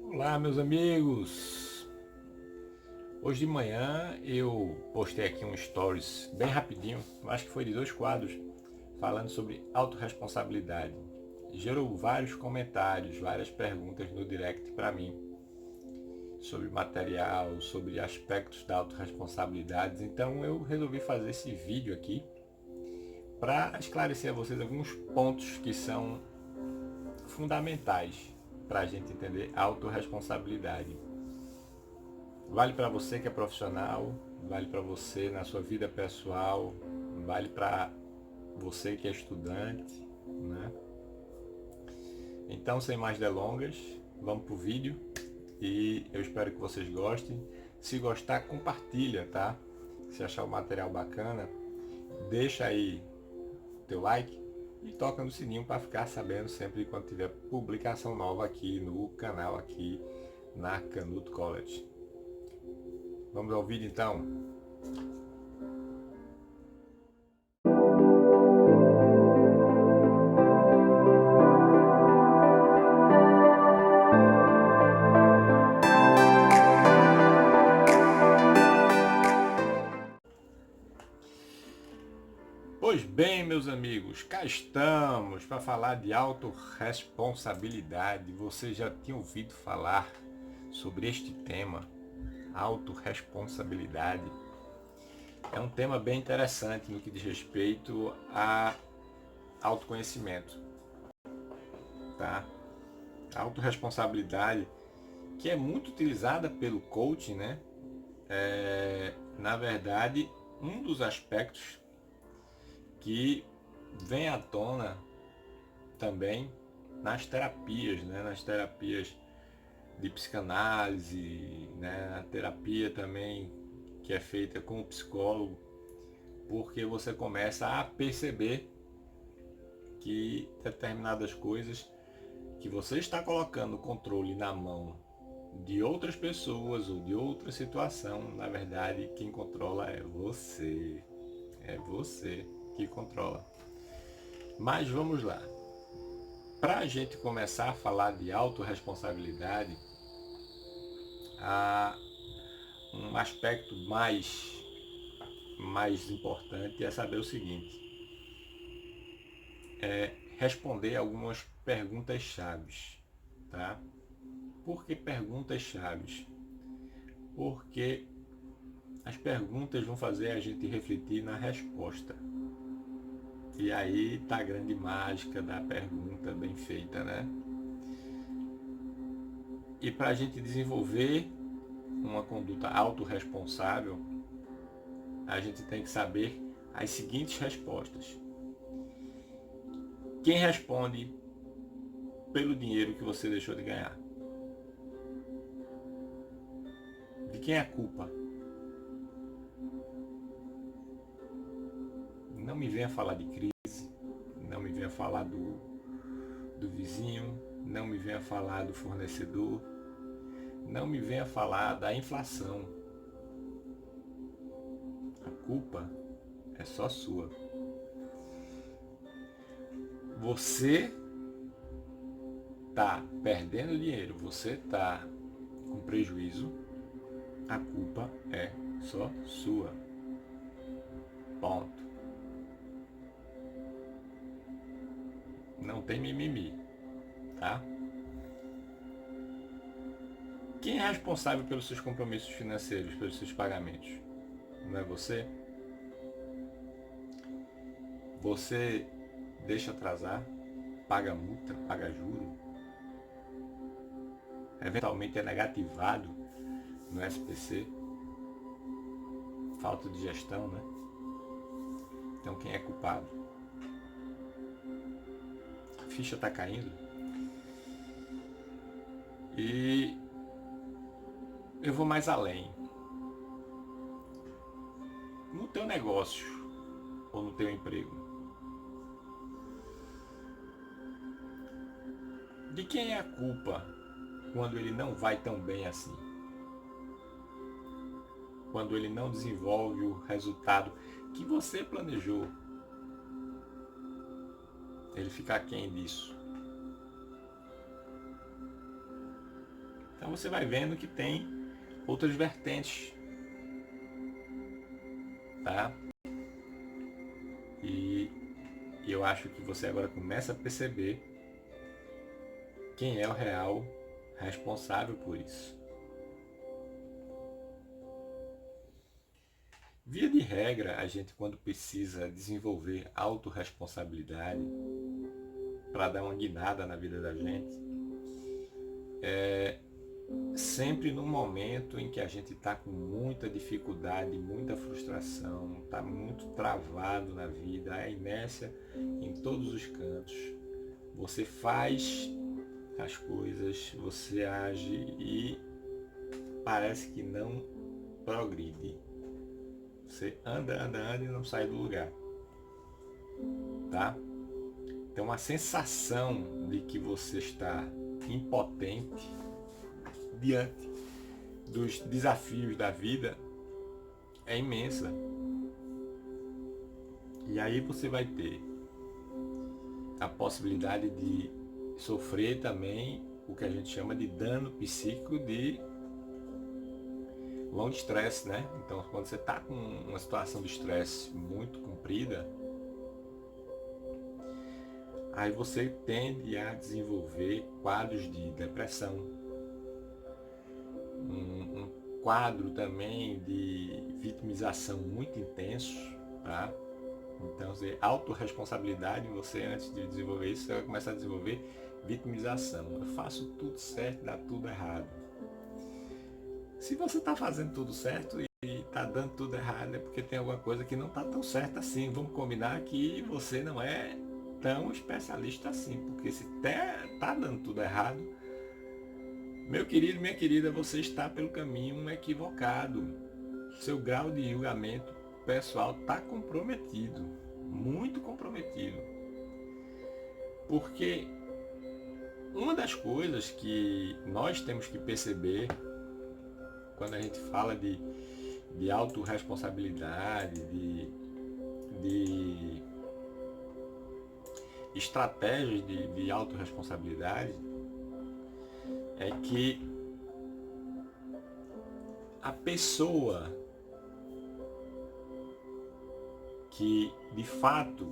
Olá, meus amigos! Hoje de manhã eu postei aqui um stories bem rapidinho, acho que foi de 2 quadros, falando sobre autorresponsabilidade. Gerou vários comentários, várias perguntas no direct para mim sobre material, sobre aspectos da autorresponsabilidade. Então eu resolvi fazer esse vídeo aqui para esclarecer a vocês alguns pontos que são fundamentais para a gente entender a autorresponsabilidade. Vale para você que é profissional, vale para você na sua vida pessoal, vale para você que é estudante, né? Então, sem mais delongas, vamos pro vídeo e eu espero que vocês gostem. Se gostar, compartilha, tá? Se achar o material bacana, deixa aí teu like e toca no sininho para ficar sabendo sempre quando tiver publicação nova aqui no canal, aqui na Canuto College. Vamos ao vídeo então. Pois bem, meus amigos, cá estamos para falar de autorresponsabilidade. Você já tinha ouvido falar sobre este tema, autorresponsabilidade? É um tema bem interessante no que diz respeito a autoconhecimento, tá? A autorresponsabilidade, que é muito utilizada pelo coaching, né? Na verdade, um dos aspectos que vem à tona também nas terapias, né? Nas terapias de psicanálise, né? Na terapia também que é feita com o psicólogo, porque você começa a perceber que determinadas coisas que você está colocando o controle na mão de outras pessoas ou de outra situação, na verdade quem controla é você. É você que controla. Mas vamos lá. Para a gente começar a falar de autorresponsabilidade, há um aspecto mais importante é saber o seguinte: responder algumas perguntas chaves, tá? Por que perguntas chaves? Porque as perguntas vão fazer a gente refletir na resposta. E aí tá a grande mágica da pergunta bem feita, né? E para a gente desenvolver uma conduta autorresponsável, a gente tem que saber as seguintes respostas. Quem responde pelo dinheiro que você deixou de ganhar? De quem é a culpa? Não me venha falar de crise, não me venha falar do vizinho, não me venha falar do fornecedor, não me venha falar da inflação. A culpa é só sua. Você está perdendo dinheiro, você está com prejuízo, a culpa é só sua. Ponto. Não tem mimimi, tá? Quem é responsável pelos seus compromissos financeiros, pelos seus pagamentos? Não é você? Você deixa atrasar, paga multa, paga juro, eventualmente é negativado no SPC, falta de gestão, né? Então quem é culpado? A ficha está caindo. E eu vou mais além. No teu negócio ou no teu emprego, de quem é a culpa quando ele não vai tão bem assim? Quando ele não desenvolve o resultado que você planejou? Ele fica aquém disso. Então você vai vendo que tem outras vertentes, tá? E eu acho que você agora começa a perceber quem é o real responsável por isso. Via de regra, a gente quando precisa desenvolver autorresponsabilidade para dar uma guinada na vida da gente, sempre no momento em que a gente está com muita dificuldade, muita frustração, está muito travado na vida, a inércia em todos os cantos. Você faz as coisas, você age e parece que não progride. Você anda e não sai do lugar. Tá? Então uma sensação de que você está impotente diante dos desafios da vida é imensa. E aí você vai ter a possibilidade de sofrer também o que a gente chama de dano psíquico de long stress, né? Então, quando você está com uma situação de estresse muito comprida, aí você tende a desenvolver quadros de depressão, um quadro também de vitimização muito intenso, tá? Então, autorresponsabilidade, você antes de desenvolver isso, você vai começar a desenvolver vitimização. Eu faço tudo certo, dá tudo errado. Se você está fazendo tudo certo e está dando tudo errado, é porque tem alguma coisa que não está tão certa assim. Vamos combinar que você não é tão especialista assim, porque se está dando tudo errado, meu querido, minha querida, você está pelo caminho equivocado. Seu grau de julgamento pessoal está comprometido, muito comprometido. Porque uma das coisas que nós temos que perceber quando a gente fala de autorresponsabilidade, de estratégias de autorresponsabilidade, é que a pessoa que de fato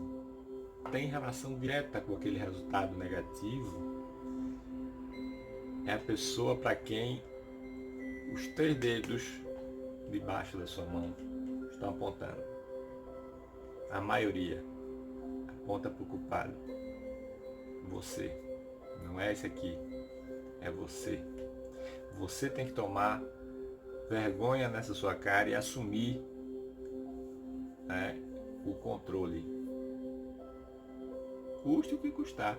tem relação direta com aquele resultado negativo é a pessoa para quem os 3 dedos debaixo da sua mão estão apontando. A maioria aponta para o culpado. Você. Não é esse aqui. É você. Você tem que tomar vergonha nessa sua cara e assumir, né, o controle. Custe o que custar.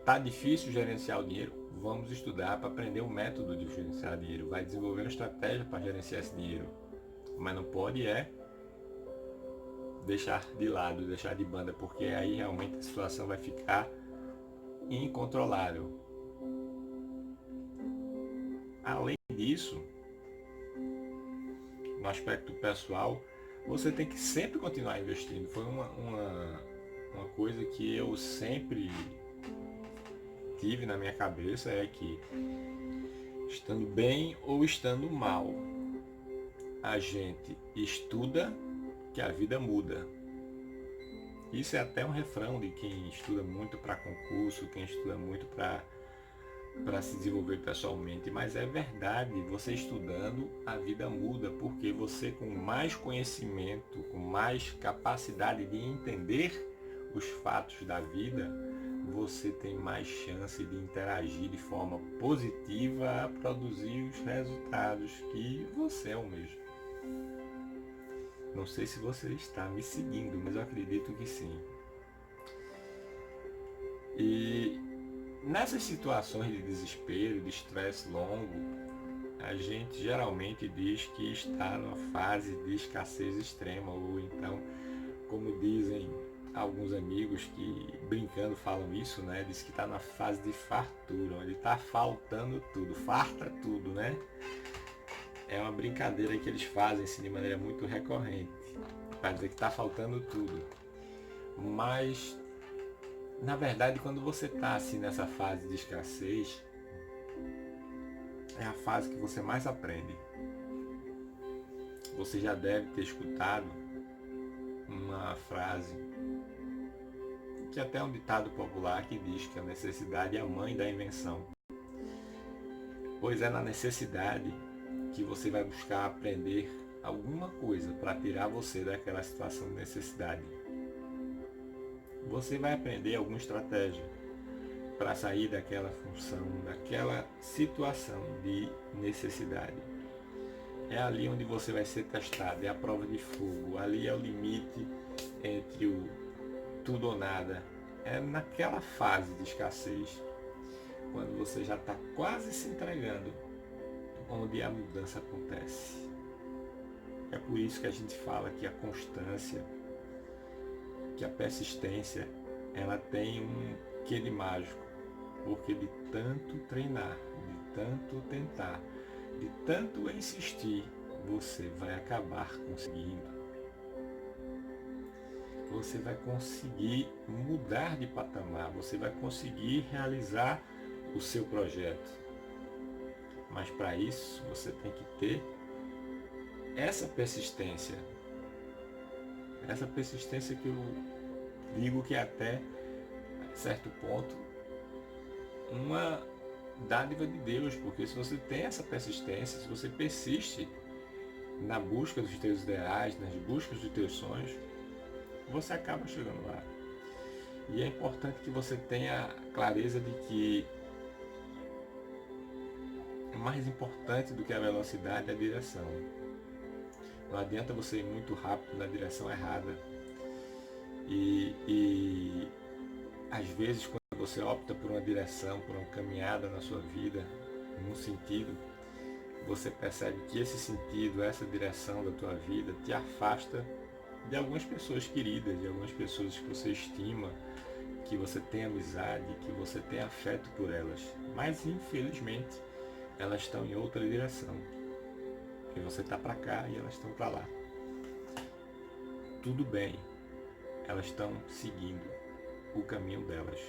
Tá difícil gerenciar o dinheiro? Vamos estudar para aprender o método de gerenciar dinheiro. Vai desenvolver uma estratégia para gerenciar esse dinheiro. Mas não pode deixar de lado, deixar de banda, porque aí realmente a situação vai ficar incontrolável. Além disso, no aspecto pessoal, você tem que sempre continuar investindo. Foi uma coisa que eu sempre tive na minha cabeça, é que estando bem ou estando mal, a gente estuda que a vida muda. Isso é até um refrão de quem estuda muito para concurso, quem estuda muito para se desenvolver pessoalmente, mas é verdade, você estudando, a vida muda, porque você com mais conhecimento, com mais capacidade de entender os fatos da vida, você tem mais chance de interagir de forma positiva a produzir os resultados que você almeja. Não sei se você está me seguindo, mas eu acredito que sim. E nessas situações de desespero, de estresse longo, a gente geralmente diz que está numa fase de escassez extrema, ou então, como dizem alguns amigos que brincando falam isso, né? Diz que está na fase de fartura, onde está faltando tudo, farta tudo, né? É uma brincadeira que eles fazem assim, de maneira muito recorrente, para dizer que está faltando tudo. Mas, na verdade, quando você está assim nessa fase de escassez, é a fase que você mais aprende. Você já deve ter escutado uma frase, que até é um ditado popular que diz que a necessidade é a mãe da invenção. Pois é na necessidade que você vai buscar aprender alguma coisa para tirar você daquela situação de necessidade. Você vai aprender alguma estratégia para sair daquela função, daquela situação de necessidade. É ali onde você vai ser testado, é a prova de fogo, ali é o limite entre o tudo ou nada. É naquela fase de escassez, quando você já está quase se entregando, onde a mudança acontece. É por isso que a gente fala que a constância, que a persistência, ela tem um quê de mágico, porque de tanto treinar, de tanto tentar, de tanto insistir, você vai acabar conseguindo. Você vai conseguir mudar de patamar, você vai conseguir realizar o seu projeto. Mas para isso você tem que ter essa persistência que eu digo que é até certo ponto uma dádiva de Deus, porque se você tem essa persistência, se você persiste na busca dos teus ideais, nas buscas dos teus sonhos, você acaba chegando lá. E é importante que você tenha clareza de que mais importante do que a velocidade é a direção. Não adianta você ir muito rápido na direção errada. E às vezes quando você opta por uma direção, por uma caminhada na sua vida, num sentido, você percebe que esse sentido, essa direção da tua vida te afasta de algumas pessoas queridas, de algumas pessoas que você estima, que você tem amizade, que você tem afeto por elas. Mas infelizmente elas estão em outra direção. E você está para cá e elas estão para lá. Tudo bem, elas estão seguindo o caminho delas.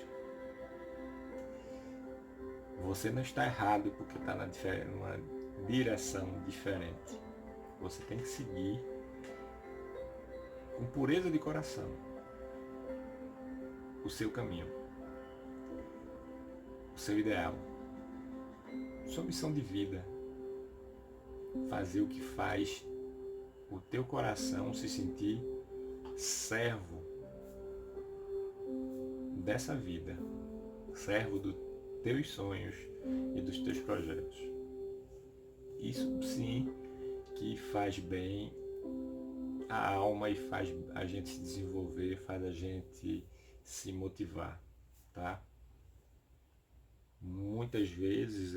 Você não está errado porque está numa direção diferente. Você tem que seguir com pureza de coração o seu caminho, o seu ideal, sua missão de vida. Fazer o que faz o teu coração se sentir servo dessa vida, servo dos teus sonhos e dos teus projetos. Isso sim que faz bem a alma e faz a gente se desenvolver, faz a gente se motivar, tá? Muitas vezes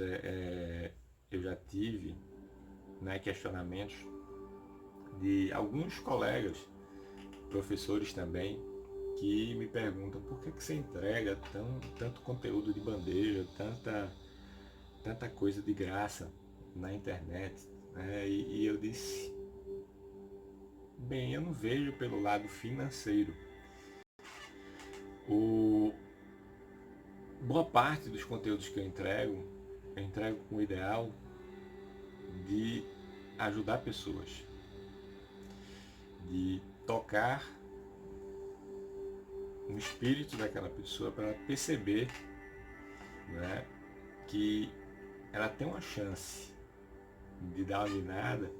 eu já tive questionamentos de alguns colegas, professores também, que me perguntam por que você entrega tanto conteúdo de bandeja, tanta coisa de graça na internet, né? E eu disse, bem, eu não vejo pelo lado financeiro. Boa parte dos conteúdos que eu entrego com o ideal de ajudar pessoas, de tocar no espírito daquela pessoa para ela perceber, né, que ela tem uma chance de dar uma guinada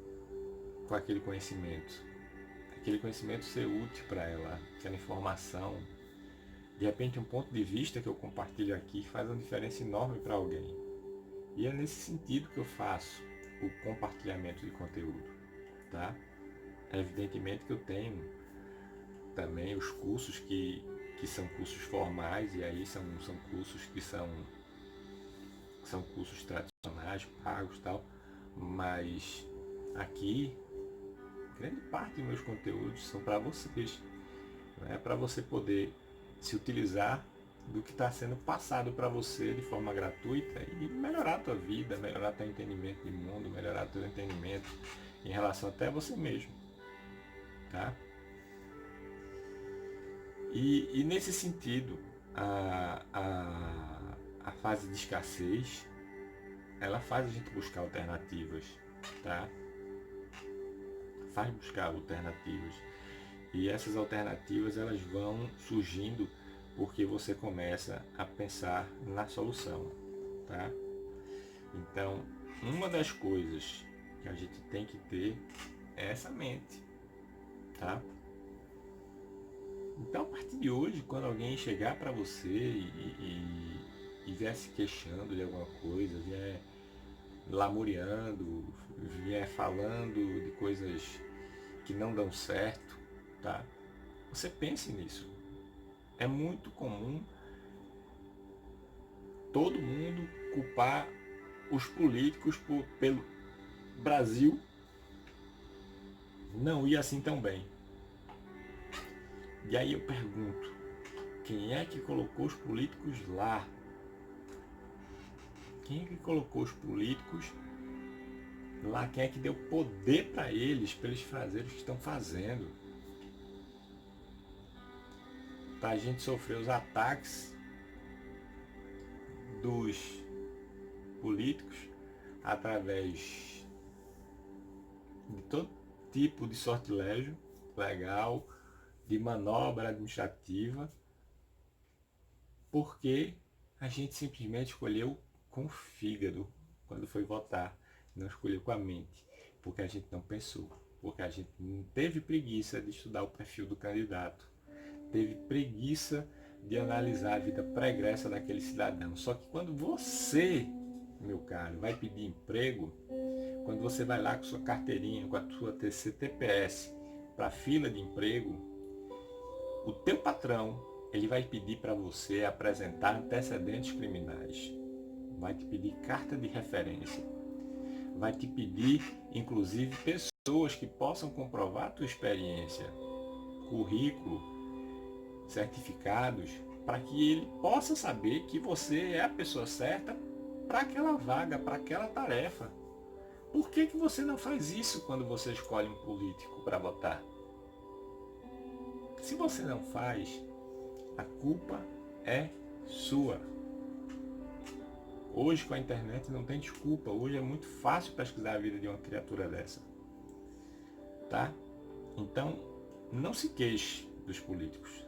com aquele conhecimento ser útil para ela, aquela informação. De repente um ponto de vista que eu compartilho aqui faz uma diferença enorme para alguém. E é nesse sentido que eu faço o compartilhamento de conteúdo, tá? Evidentemente que eu tenho também os cursos que são cursos formais, e aí são cursos que são cursos tradicionais, pagos e tal, mas aqui grande parte dos meus conteúdos são para vocês, né? Para você poder se utilizar do que está sendo passado para você de forma gratuita e melhorar a tua vida, melhorar teu entendimento de mundo, melhorar teu entendimento em relação até a você mesmo, tá? E nesse sentido, a fase de escassez, ela faz a gente buscar alternativas, tá? Faz buscar alternativas. E essas alternativas elas vão surgindo porque você começa a pensar na solução, tá? Então, uma das coisas que a gente tem que ter é essa mente, tá? Então, a partir de hoje, quando alguém chegar para você e vier se queixando de alguma coisa, vier lamuriando, vier falando de coisas que não dão certo, tá? Você pense nisso. É muito comum todo mundo culpar os políticos pelo Brasil não ir assim tão bem. E aí eu pergunto, quem é que colocou os políticos lá? Quem é que colocou os políticos lá? Quem é que deu poder para eles fazerem o que estão fazendo? Para a gente sofrer os ataques dos políticos através de todo tipo de sortilégio legal, de manobra administrativa, porque a gente simplesmente escolheu com o fígado quando foi votar, não escolheu com a mente, porque a gente não pensou, porque a gente não teve preguiça de estudar o perfil do candidato, teve preguiça de analisar a vida pregressa daquele cidadão. Só que quando você, meu caro, vai pedir emprego, quando você vai lá com sua carteirinha, com a sua CTPS para a fila de emprego, o teu patrão, ele vai pedir para você apresentar antecedentes criminais, vai te pedir carta de referência, vai te pedir, inclusive, pessoas que possam comprovar a tua experiência, currículo, certificados, para que ele possa saber que você é a pessoa certa para aquela vaga, para aquela tarefa. Por que você não faz isso quando você escolhe um político para votar? Se você não faz, a culpa é sua. Hoje com a internet não tem desculpa. Hoje é muito fácil pesquisar a vida de uma criatura dessa. Tá? Então, não se queixe dos políticos.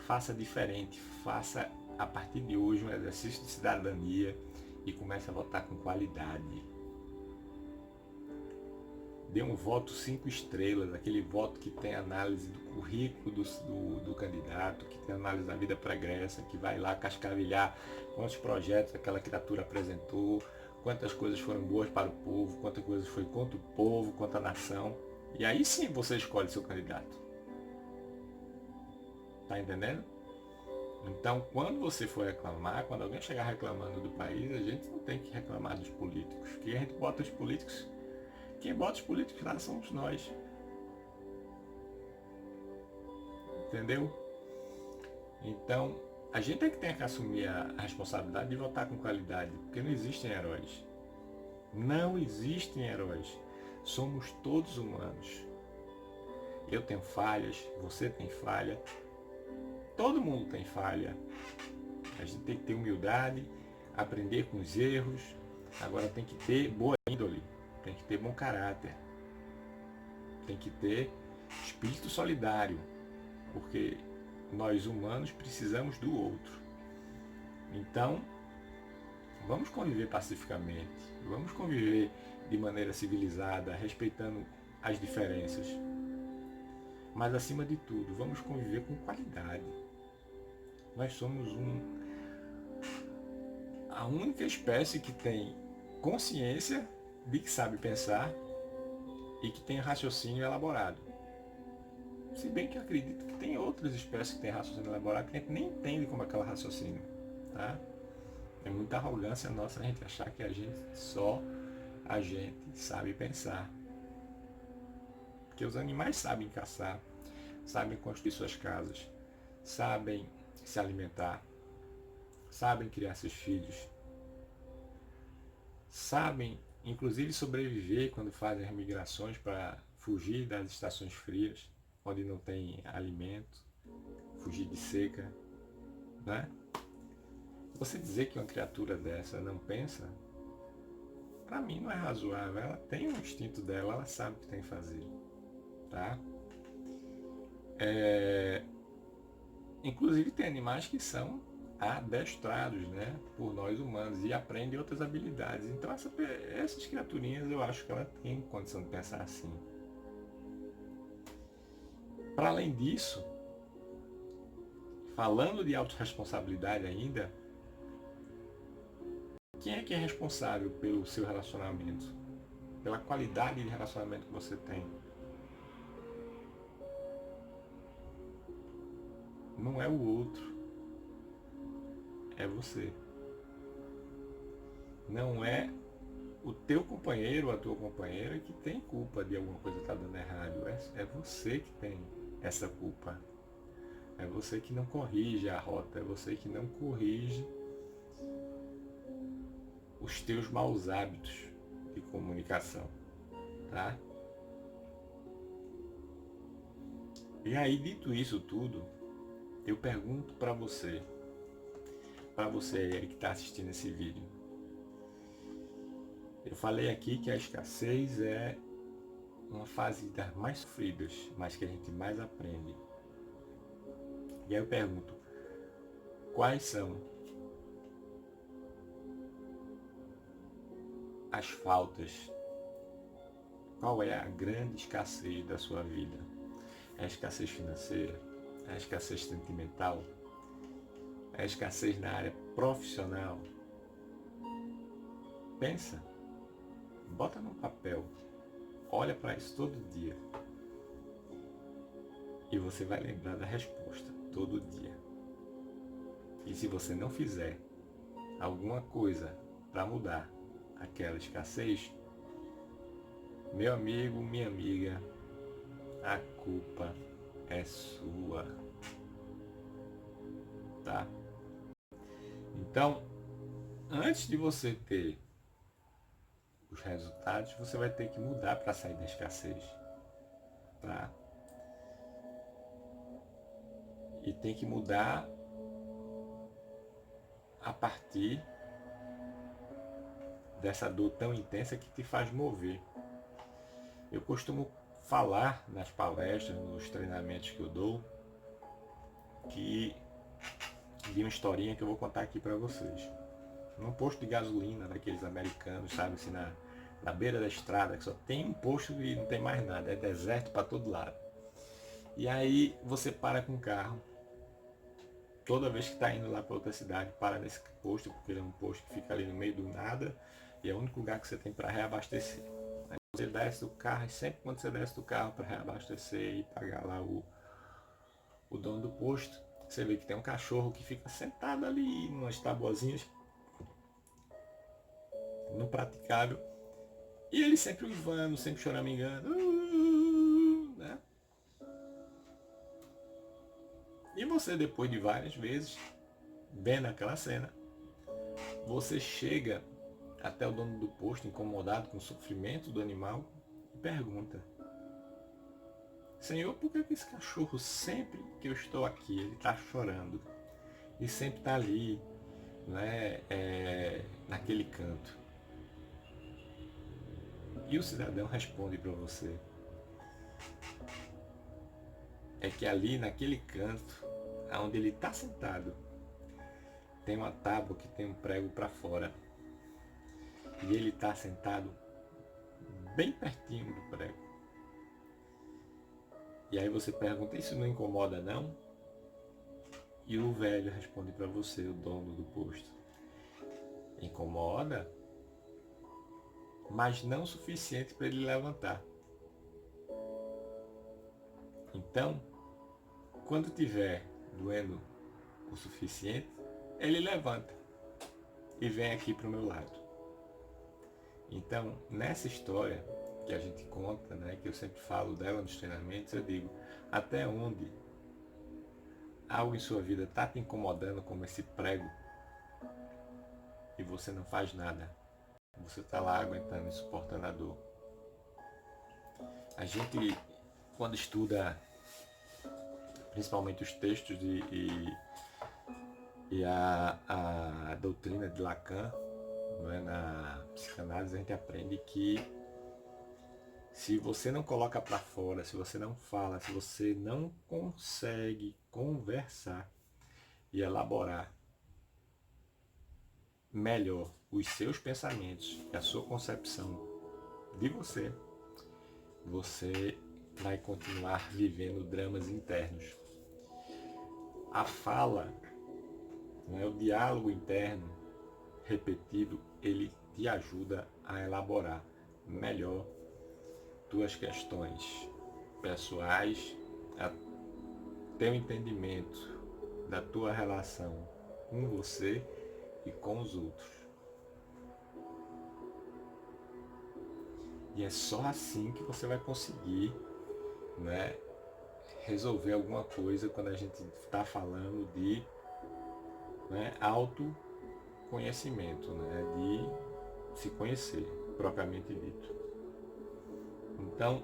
Faça diferente. Faça a partir de hoje um exercício de cidadania e comece a votar com qualidade. Dê um voto 5 estrelas, aquele voto que tem análise do currículo do candidato, que tem análise da vida pregressa, que vai lá cascavilhar quantos projetos aquela criatura apresentou, quantas coisas foram boas para o povo, quantas coisas foi contra o povo, contra a nação. E aí sim você escolhe seu candidato. Tá entendendo? Então, quando você for reclamar, quando alguém chegar reclamando do país, a gente não tem que reclamar dos políticos. Que a gente bota os políticos. Quem bota os políticos lá somos nós. Entendeu? Então, a gente é que tem que assumir a responsabilidade de votar com qualidade, porque não existem heróis. Não existem heróis. Somos todos humanos. Eu tenho falhas, você tem falha, todo mundo tem falha. A gente tem que ter humildade, aprender com os erros. Agora tem que ter boa índole. Tem que ter bom caráter, tem que ter espírito solidário, porque nós humanos precisamos do outro. Então, vamos conviver pacificamente, vamos conviver de maneira civilizada, respeitando as diferenças. Mas acima de tudo, vamos conviver com qualidade. Nós somos a única espécie que tem consciência de que sabe pensar e que tem raciocínio elaborado. Se bem que eu acredito que tem outras espécies que têm raciocínio elaborado que a gente nem entende como é aquele raciocínio. Tá? É muita arrogância nossa a gente achar que só a gente sabe pensar. Porque os animais sabem caçar, sabem construir suas casas, sabem se alimentar, sabem criar seus filhos, sabem inclusive sobreviver quando fazem as migrações para fugir das estações frias, onde não tem alimento, fugir de seca, né? Você dizer que uma criatura dessa não pensa, para mim não é razoável. Ela tem um instinto dela, ela sabe o que tem que fazer, tá? Inclusive tem animais que são adestrados, né, por nós humanos e aprendem outras habilidades. Então essas criaturinhas eu acho que ela tem condição de pensar assim. Para além disso, falando de autorresponsabilidade ainda, quem é que é responsável pelo seu relacionamento? Pela qualidade de relacionamento que você tem? Não é o outro, é você. Não é o teu companheiro ou a tua companheira que tem culpa de alguma coisa estar dando errado. É você que tem essa culpa. É você que não corrige a rota. É você que não corrige os teus maus hábitos de comunicação. Tá? E aí, dito isso tudo, eu pergunto para você aí que está assistindo esse vídeo. Eu falei aqui que a escassez é uma fase das mais sofridas, mas que a gente mais aprende. E aí eu pergunto, quais são as faltas? Qual é a grande escassez da sua vida? É a escassez financeira? É a escassez sentimental? É a escassez na área profissional? Pensa, bota no papel, olha para isso todo dia e você vai lembrar da resposta todo dia. E se você não fizer alguma coisa para mudar aquela escassez, meu amigo, minha amiga, a culpa é sua, tá? Então, antes de você ter os resultados, você vai ter que mudar para sair da escassez, tá? E tem que mudar a partir dessa dor tão intensa que te faz mover. Eu costumo falar nas palestras, nos treinamentos que eu dou, que de uma historinha que eu vou contar aqui para vocês. Num posto de gasolina daqueles americanos, sabe, assim, na beira da estrada, que só tem um posto e não tem mais nada, é deserto para todo lado. E aí você para com o carro, toda vez que está indo lá para outra cidade, para nesse posto, porque ele é um posto que fica ali no meio do nada e é o único lugar que você tem para reabastecer. Aí você desce do carro e sempre quando você desce do carro para reabastecer e pagar lá o dono do posto, você vê que tem um cachorro que fica sentado ali em umas tabuazinhas no praticável e ele sempre uivando, sempre choramingando, né? E você, depois de várias vezes vendo aquela cena, você chega até o dono do posto, incomodado com o sofrimento do animal, e pergunta: Senhor, por que esse cachorro, sempre que eu estou aqui, ele está chorando? E sempre está ali, né, naquele canto. E o cidadão responde para você: é que ali naquele canto, onde ele está sentado, tem uma tábua que tem um prego para fora. E ele está sentado bem pertinho do prego. E aí você pergunta: isso não incomoda não? E o velho responde para você, o dono do posto: incomoda, mas não o suficiente para ele levantar. Então, quando tiver doendo o suficiente, ele levanta e vem aqui para o meu lado. Então, nessa história que a gente conta, né, que eu sempre falo dela nos treinamentos, eu digo: até onde algo em sua vida está te incomodando como esse prego e você não faz nada? Você está lá aguentando e suportando a dor. A gente, quando estuda principalmente os textos e a doutrina de Lacan, não é, na jornadas a gente aprende que se você não coloca para fora, se você não fala, se você não consegue conversar e elaborar melhor os seus pensamentos e a sua concepção de você, você vai continuar vivendo dramas internos. A fala, não é, o diálogo interno repetido, ele te ajuda a elaborar melhor tuas questões pessoais, a teu entendimento da tua relação com você e com os outros. E é só assim que você vai conseguir, né, resolver alguma coisa quando a gente está falando de, né, autoconhecimento, né, de se conhecer, propriamente dito. Então,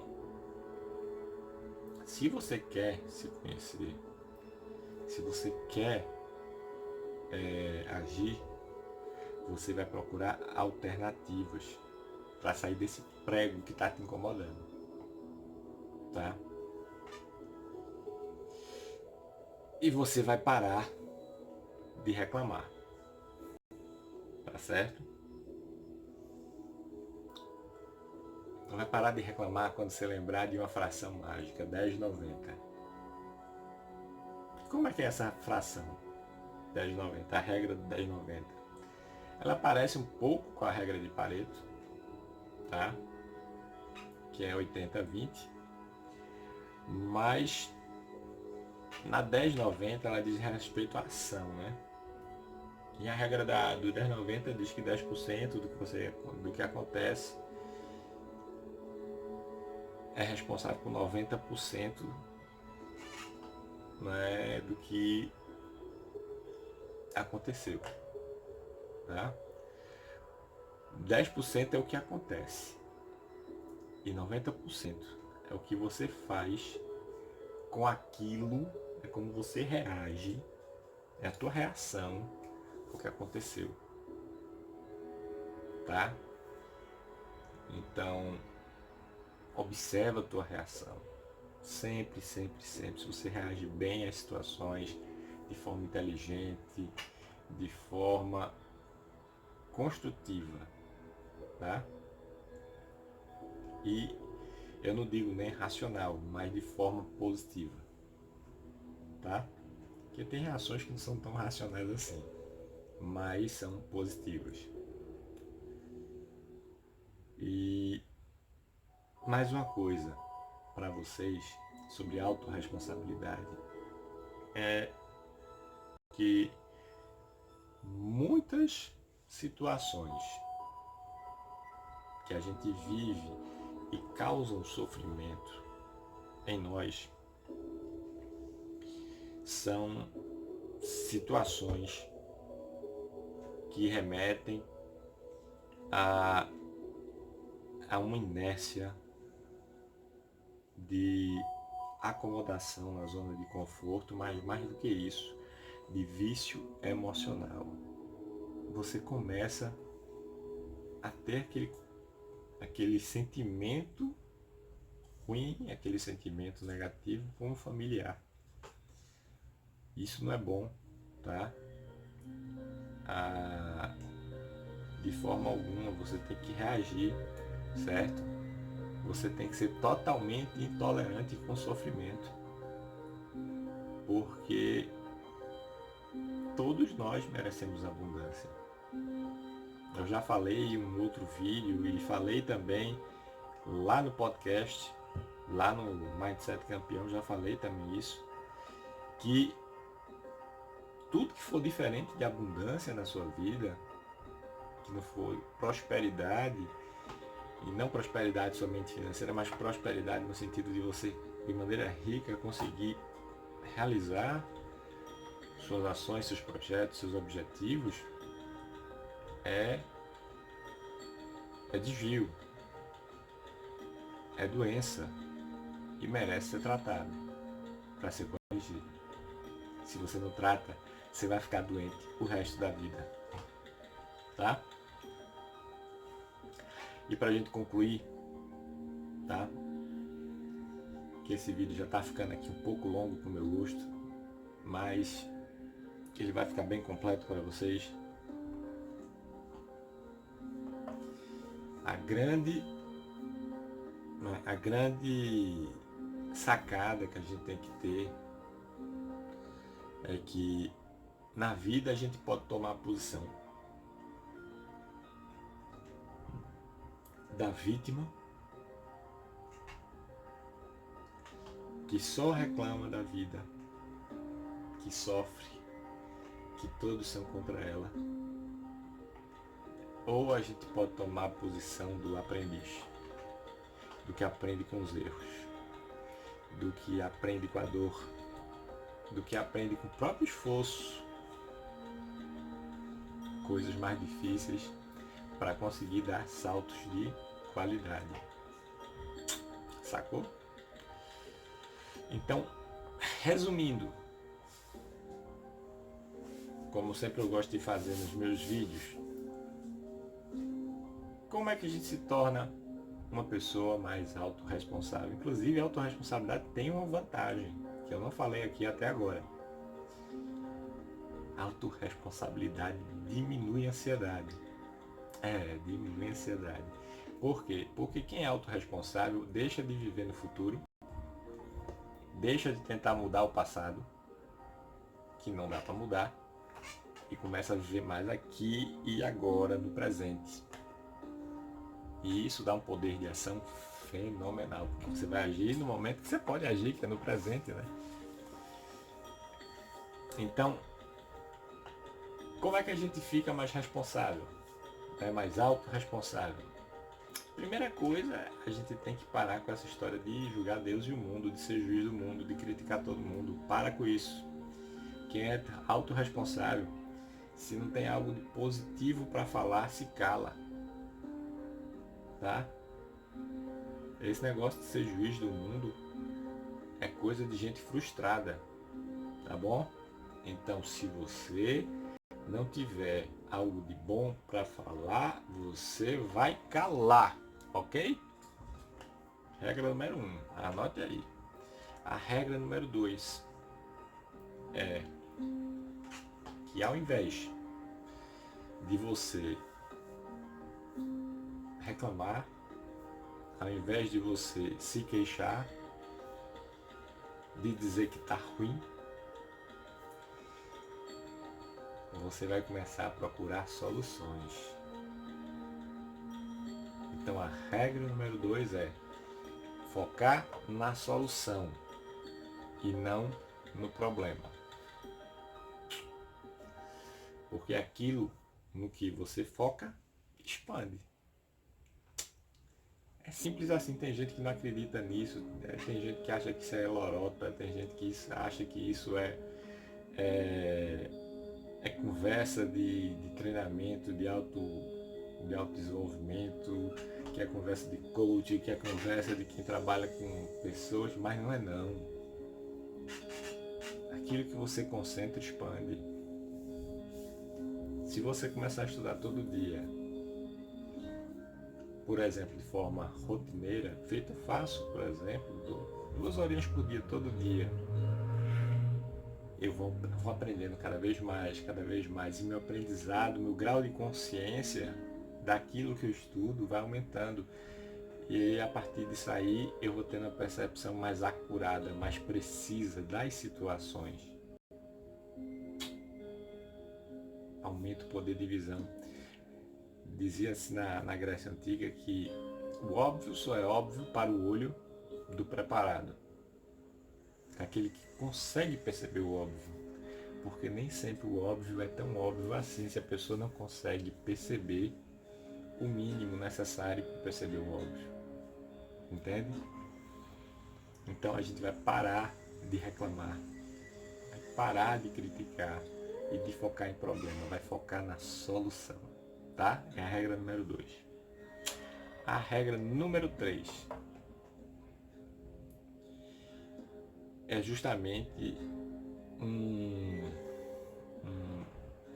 se você quer se conhecer, se você quer agir, você vai procurar alternativas para sair desse prego que está te incomodando, tá? E você vai parar de reclamar, tá certo? Vai parar de reclamar quando você lembrar de uma fração mágica, 10,90. Como é que é essa fração? 10,90, a regra do 10,90. Ela parece um pouco com a regra de Pareto, tá? Que é 80-20, mas na 10,90 ela diz respeito à ação, né? E a regra do 10,90 diz que 10% do que acontece é responsável por 90%, né, do que aconteceu, tá? 10% é o que acontece e 90% é o que você faz com aquilo, é como você reage, é a tua reação ao que aconteceu, tá? Então, observa a tua reação. Sempre, sempre, sempre. Se você reage bem às situações, de forma inteligente, de forma construtiva, tá? E eu não digo nem racional, mas de forma positiva, tá? Porque tem reações que não são tão racionais assim, mas são positivas. E mais uma coisa para vocês sobre autorresponsabilidade é que muitas situações que a gente vive e causam sofrimento em nós são situações que remetem a uma inércia de acomodação na zona de conforto, mas mais do que isso, de vício emocional. Você começa a ter aquele sentimento ruim, aquele sentimento negativo com um familiar. Isso não é bom, tá? De forma alguma você tem que reagir, certo? Você tem que ser totalmente intolerante com o sofrimento, porque todos nós merecemos abundância. Eu já falei em um outro vídeo e falei também lá no podcast, lá no Mindset Campeão, já falei também isso, que tudo que for diferente de abundância na sua vida, que não for prosperidade, e não prosperidade somente financeira, mas prosperidade no sentido de você, de maneira rica, conseguir realizar suas ações, seus projetos, seus objetivos, é desvio, é doença e merece ser tratado para ser corrigido. Se você não trata, você vai ficar doente o resto da vida, tá? E para a gente concluir, tá? Que esse vídeo já está ficando aqui um pouco longo para o meu gosto, mas ele vai ficar bem completo para vocês. A grande sacada que a gente tem que ter é que na vida a gente pode tomar a posição da vítima que só reclama da vida, que sofre, que todos são contra ela. Ou a gente pode tomar a posição do aprendiz, do que aprende com os erros, do que aprende com a dor, do que aprende com o próprio esforço, coisas mais difíceis para conseguir dar saltos de qualidade. Sacou? Então, resumindo, como sempre eu gosto de fazer nos meus vídeos, como é que a gente se torna uma pessoa mais autorresponsável? Inclusive, a autorresponsabilidade tem uma vantagem, que eu não falei aqui até agora. A autorresponsabilidade diminui a ansiedade. Diminui a ansiedade. Por quê? Porque quem é autorresponsável deixa de viver no futuro, deixa de tentar mudar o passado, que não dá para mudar, e começa a viver mais aqui e agora, no presente. E isso dá um poder de ação fenomenal, porque você vai agir no momento que você pode agir, que é no presente, né? Então, como é que a gente fica mais responsável? Mais autorresponsável? Primeira coisa, a gente tem que parar com essa história de julgar Deus e o mundo, de ser juiz do mundo, de criticar todo mundo. Para com isso. Quem é autorresponsável, se não tem algo de positivo para falar, se cala. Tá? Esse negócio de ser juiz do mundo é coisa de gente frustrada, tá bom? Então, se você não tiver algo de bom para falar, você vai calar, ok? Regra número 1, anote aí. A regra número 2 é que ao invés de você reclamar, ao invés de você se queixar, de dizer que tá ruim, você vai começar a procurar soluções. Então a regra número 2 é focar na solução e não no problema. Porque aquilo no que você foca, expande. É simples assim, tem gente que não acredita nisso, tem gente que acha que isso é lorota, tem gente que acha que isso é conversa de treinamento, de autodesenvolvimento, que é conversa de coach, que é conversa de quem trabalha com pessoas, mas não é não. Aquilo que você concentra expande. Se você começar a estudar todo dia, por exemplo, de forma rotineira, feito fácil, por exemplo, 2 horinhas por dia, todo dia, eu vou aprendendo cada vez mais, e meu aprendizado, meu grau de consciência daquilo que eu estudo vai aumentando. E a partir disso aí, eu vou tendo a percepção mais acurada, mais precisa das situações. Aumenta o poder de visão. Dizia-se na Grécia Antiga que o óbvio só é óbvio para o olho do preparado. Aquele que consegue perceber o óbvio. Porque nem sempre o óbvio é tão óbvio assim se a pessoa não consegue perceber o mínimo necessário para perceber o óbvio. Entende? Então a gente vai parar de reclamar, vai parar de criticar e de focar em problema, vai focar na solução. Tá? É a regra número 2. A regra número 3 é justamente um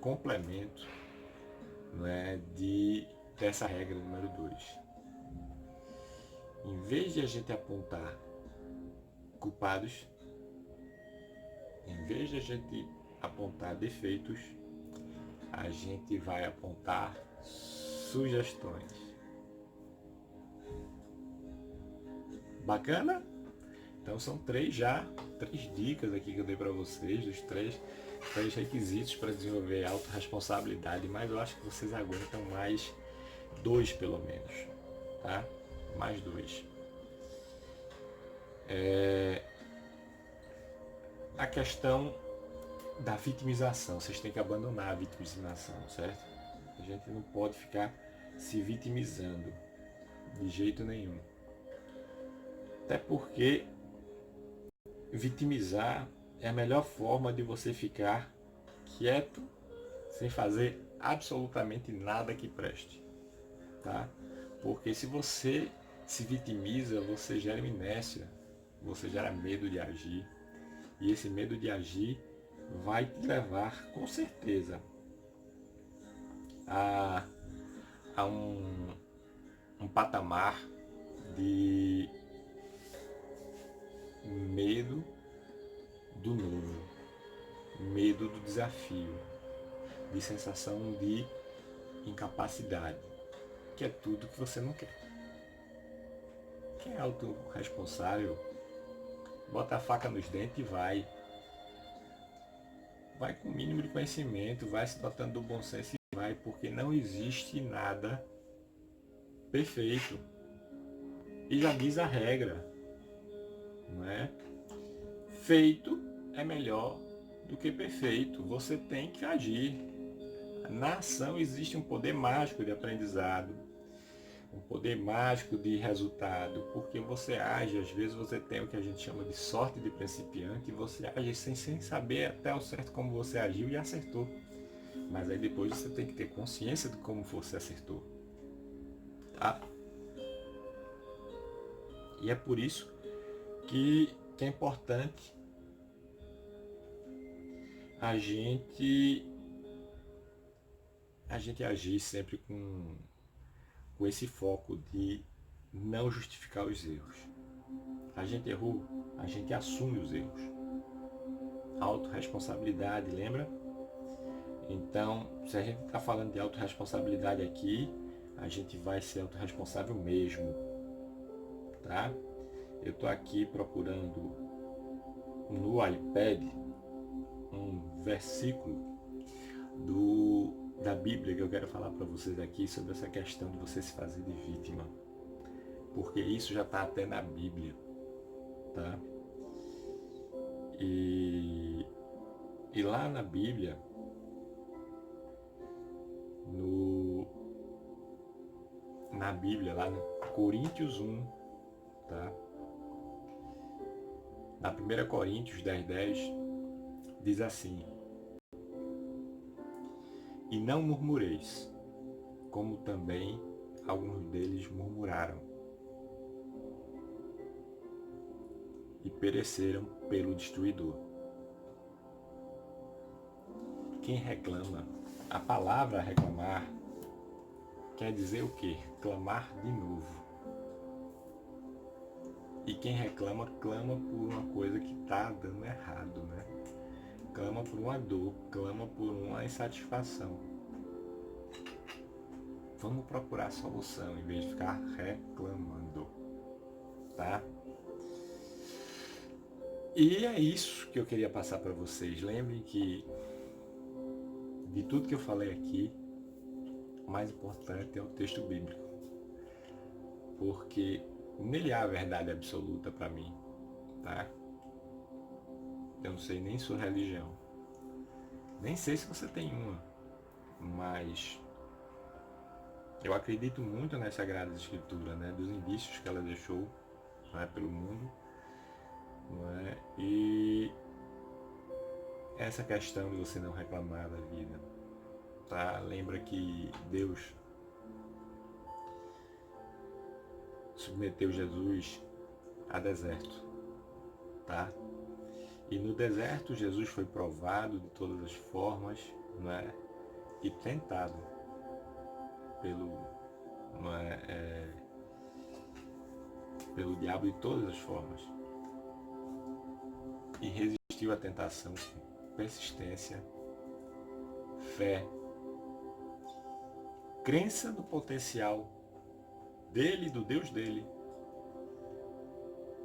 complemento, não é, dessa regra número 2. Em vez de a gente apontar culpados, em vez de a gente apontar defeitos, a gente vai apontar sugestões. Bacana? Então são três dicas aqui que eu dei para vocês, dos três requisitos para desenvolver a autorresponsabilidade, mas eu acho que vocês aguentam mais dois pelo menos, tá? Mais dois. A questão da vitimização, vocês têm que abandonar a vitimização, certo? A gente não pode ficar se vitimizando de jeito nenhum. Até porque vitimizar é a melhor forma de você ficar quieto, sem fazer absolutamente nada que preste, tá? Porque se você se vitimiza, você gera inércia, você gera medo de agir, e esse medo de agir vai te levar, com certeza, a um patamar de medo do novo, medo do desafio, de sensação de incapacidade, que é tudo que você não quer. Quem é autorresponsável, bota a faca nos dentes e vai. Vai com o mínimo de conhecimento, vai se dotando do bom senso e vai, porque não existe nada perfeito. E já diz a regra, não é? Feito é melhor do que perfeito. Você tem que agir. Na ação existe um poder mágico de aprendizado, um poder mágico de resultado, porque você age, às vezes você tem o que a gente chama de sorte de principiante, e você age sem saber até o certo como você agiu e acertou. Mas aí depois você tem que ter consciência de como você acertou. Tá? E é por isso que é importante a gente agir sempre com esse foco de não justificar os erros. A gente errou, a gente assume os erros. Autorresponsabilidade, lembra? Então, se a gente está falando de autorresponsabilidade aqui, a gente vai ser autorresponsável mesmo, tá? Eu estou aqui procurando no iPad um versículo da Bíblia que eu quero falar para vocês aqui sobre essa questão de você se fazer de vítima, porque isso já está até na Bíblia, tá? E lá na Bíblia, lá no Coríntios 1, tá? Na 1 Coríntios 10:10, diz assim: e não murmureis, como também alguns deles murmuraram e pereceram pelo destruidor. Quem reclama, a palavra reclamar quer dizer o quê? Clamar de novo. E quem reclama, clama por uma coisa que está dando errado, né? Clama por uma dor, clama por uma insatisfação. Vamos procurar solução em vez de ficar reclamando, tá? E é isso que eu queria passar para vocês. Lembrem que de tudo que eu falei aqui, o mais importante é o texto bíblico, porque nele há a verdade absoluta para mim, tá? Eu não sei nem sua religião, nem sei se você tem uma, mas eu acredito muito nas Sagradas Escrituras, né? Dos indícios que ela deixou, né, pelo mundo, não é? E essa questão de você não reclamar da vida, tá? Lembra que Deus submeteu Jesus a deserto, tá? E no deserto Jesus foi provado de todas as formas, não é? E tentado pelo, não é? pelo diabo de todas as formas e resistiu à tentação com persistência, fé, crença no potencial dele, do Deus dele,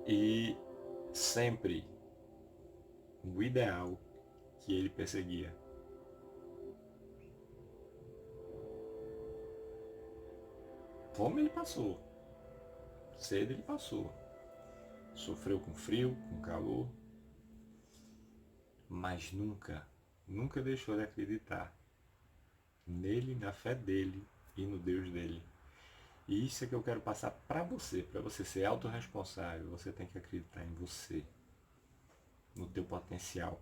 e sempre o ideal que ele perseguia. Fome ele passou, sede ele passou, sofreu com frio, com calor, mas nunca deixou de acreditar nele, na fé dele e no Deus dele. E isso é que eu quero passar para você ser autorresponsável. Você tem que acreditar em você, no teu potencial.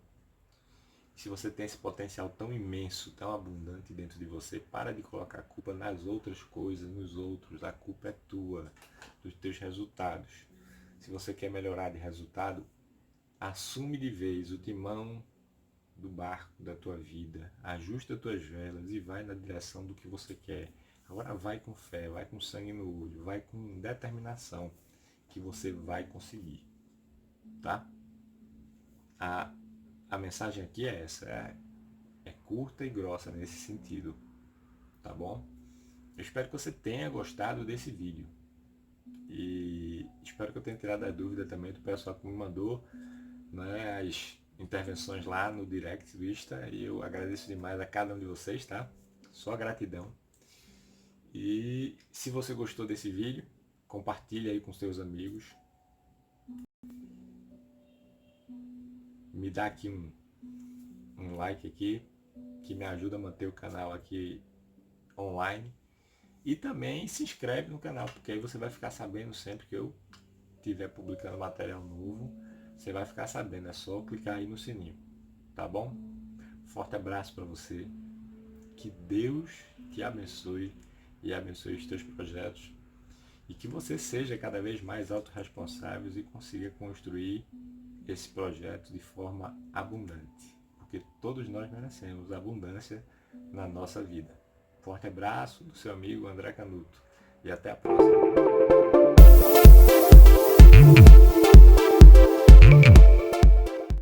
Se você tem esse potencial tão imenso, tão abundante dentro de você, para de colocar a culpa nas outras coisas, nos outros. A culpa é tua, dos teus resultados. Se você quer melhorar de resultado, assume de vez o timão do barco da tua vida, ajusta as tuas velas e vai na direção do que você quer. Agora vai com fé, vai com sangue no olho, vai com determinação, que você vai conseguir, tá? A mensagem aqui é essa, é curta e grossa nesse sentido, tá bom? Eu espero que você tenha gostado desse vídeo e espero que eu tenha tirado a dúvida também do pessoal que me mandou, né, as intervenções lá no direct do Insta, e eu agradeço demais a cada um de vocês, tá? Só gratidão. E se você gostou desse vídeo, compartilhe aí com seus amigos. Me dá aqui um like aqui, que me ajuda a manter o canal aqui online. E também se inscreve no canal, porque aí você vai ficar sabendo sempre que eu estiver publicando material novo. Você vai ficar sabendo, é só clicar aí no sininho, tá bom? Forte abraço para você, que Deus te abençoe e abençoe os teus projetos e que você seja cada vez mais autorresponsável e consiga construir esse projeto de forma abundante, porque todos nós merecemos abundância na nossa vida. Forte abraço do seu amigo André Canuto e até a próxima.